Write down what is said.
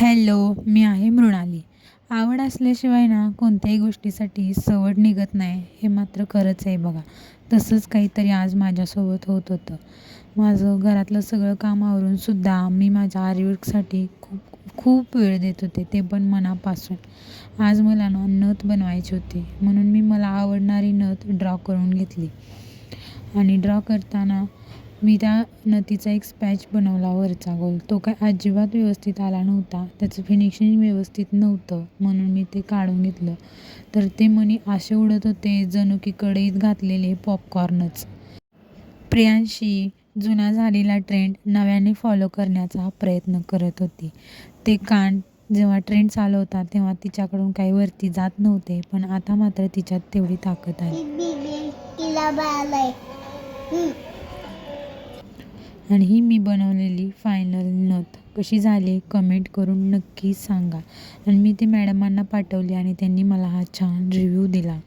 Hello, मी आहे मृणाली. आवड असल्याशिवाय ना कोणत्याही गोष्टीसाठी सवड निघत नाही, हे मात्र खरंच आहे बघा. तसंच काहीतरी आज माझ्यासोबत होत होतं. माझं घरातलं सगळं काम आवरून सुद्धा मी माझ्या आर्टवर्कसाठी खूप खूप वेळ देत होते, ते पण मनापासून. आज मला ना नथ बनवायची होती, म्हणून मी मला आवडणारी नथ ड्रॉ करून घेतली. आणि ड्रॉ करताना मी त्या नथीचा एक स्पॅच बनवला वरचा गोल. तो काय अजिबात व्यवस्थित आला नव्हता. त्याचं फिनिशिंग व्यवस्थित नव्हतं, म्हणून मी ते काढून घेतलं. तर ते मणी असे उडत होते जणू की कढईत घातलेले पॉपकॉर्नच. प्रियांशी जुना झालेला ट्रेंड नव्याने फॉलो करण्याचा प्रयत्न करत होती. ते कान जेव्हा ट्रेंड चालू होता तेव्हा तिच्याकडून काही वरती जात नव्हते, पण आता मात्र तिच्यात तेवढी ताकद आली. आणि ही मी बनवलेली फायनल नथ कशी झाली कमेंट करून नक्की सांगा. आणि मी ती मॅडमांना पाठवली आणि त्यांनी मला हा छान रिव्ह्यू दिला.